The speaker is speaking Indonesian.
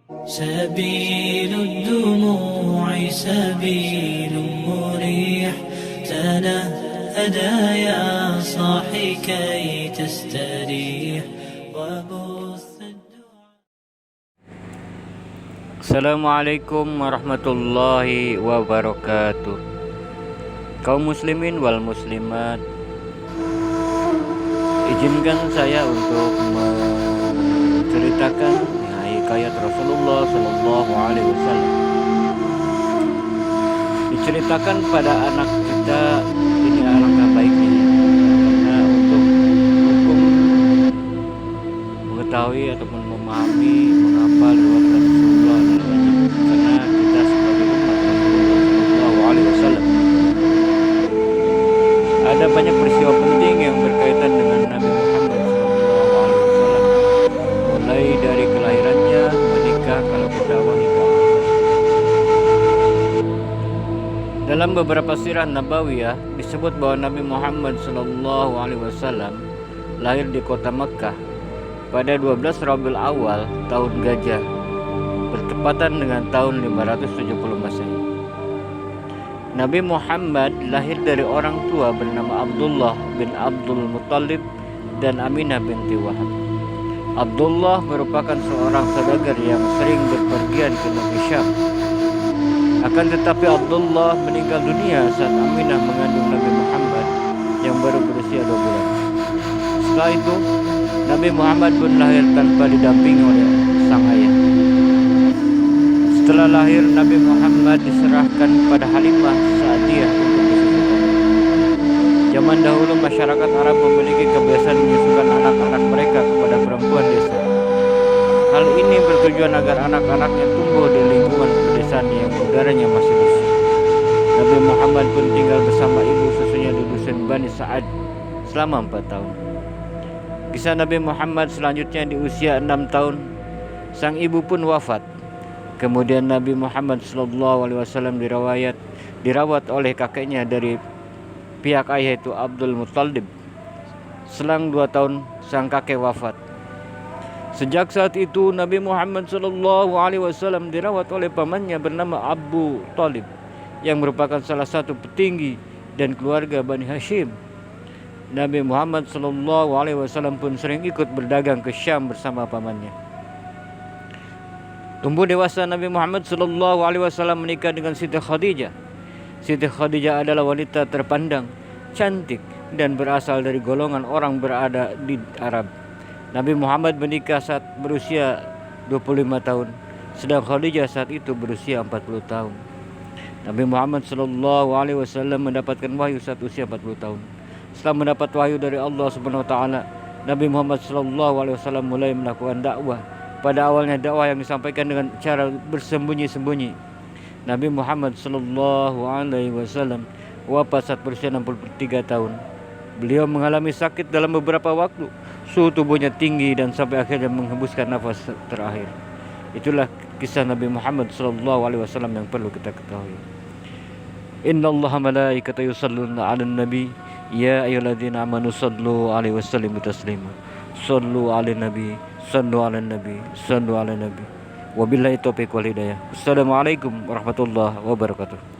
سبيل الدموع سبيل مريح تنهدى يا صاحي كي تستريح وبث Assalamualaikum warahmatullahi wabarakatuh. Kaum muslimin wal muslimat, izinkan saya untuk menceritakan hikayat Rasulullah Sallallahu Alaihi Wasallam. Diceritakan pada anak kita ini alangkah baiknya, karena untuk hukum mengetahui ataupun memahami mengapa riwayat Rasulullah adalah wajib, karena kita sebagai umat Rasulullah Sallallahu Alaihi Wasallam ada banyak peristiwa penting yang berkaitan dengan Nabi Muhammad Sallallahu Alaihi Wasallam, mulai dari kelahirannya, menikah, kalau berdakwah hingga dalam beberapa sirah nabawiyah disebut bahwa Nabi Muhammad Sallallahu Alaihi Wasallam lahir di kota Mekkah pada 12 Rabiul Awal tahun Gajah, bertepatan dengan tahun 570 Masehi. Nabi Muhammad lahir dari orang tua bernama Abdullah bin Abdul Muttalib dan Aminah binti Wahab. Abdullah merupakan seorang saudagar yang sering berpergian ke negeri Syam. Akan tetapi Abdullah meninggal dunia saat Aminah mengandung Nabi Muhammad yang baru berusia 2 bulan. Setelah itu, Nabi Muhammad pun lahir tanpa didampingi oleh sang ayah. Setelah lahir, Nabi Muhammad diserahkan pada Halimah Sa'diyah untuk disusukan. Zaman dahulu masyarakat Arab memiliki kebiasaan menyusukan anak-anak mereka kepada perempuan desa. Hal ini bertujuan agar anak-anaknya tumbuh di lingkungan pedesaan yang udaranya masih bersih. Nabi Muhammad pun tinggal bersama ibu susunya di dusun Bani Sa'ad selama 4 tahun. Kisah Nabi Muhammad selanjutnya di usia 6 tahun, sang ibu pun wafat. Kemudian Nabi Muhammad SAW dirawat oleh kakeknya dari pihak ayah, yaitu Abdul Muttalib. Selang 2 tahun sang kakek wafat. Sejak saat itu Nabi Muhammad SAW dirawat oleh pamannya bernama Abu Talib, yang merupakan salah satu petinggi dan keluarga Bani Hashim. Nabi Muhammad SAW pun sering ikut berdagang ke Syam bersama pamannya. Tumbuh dewasa, Nabi Muhammad SAW menikah dengan Siti Khadijah. Siti Khadijah adalah wanita terpandang, cantik, dan berasal dari golongan orang berada di Arab. Nabi Muhammad menikah saat berusia 25 tahun, sedang Khadijah saat itu berusia 40 tahun. Nabi Muhammad SAW mendapatkan wahyu saat usia 40 tahun. Setelah mendapat wahyu dari Allah Subhanahu wa taala, Nabi Muhammad SAW mulai melakukan dakwah. Pada awalnya dakwah yang disampaikan dengan cara bersembunyi-sembunyi. Nabi Muhammad SAW wafat saat berusia 63 tahun. Beliau mengalami sakit dalam beberapa waktu. Suhu tubuhnya tinggi dan sampai akhirnya menghembuskan nafas terakhir. Itulah kisah Nabi Muhammad SAW yang perlu kita ketahui. Innallaha malaikatahu yusholluna 'alan nabi ya ayyuhalladzina amanu shallu 'alaihi wa sallimu taslima. Shallu 'alan nabi, shallu 'alan nabi, shallu 'alan nabi. Wabillahi taufiq wal hidayah. Assalamualaikum warahmatullahi wabarakatuh.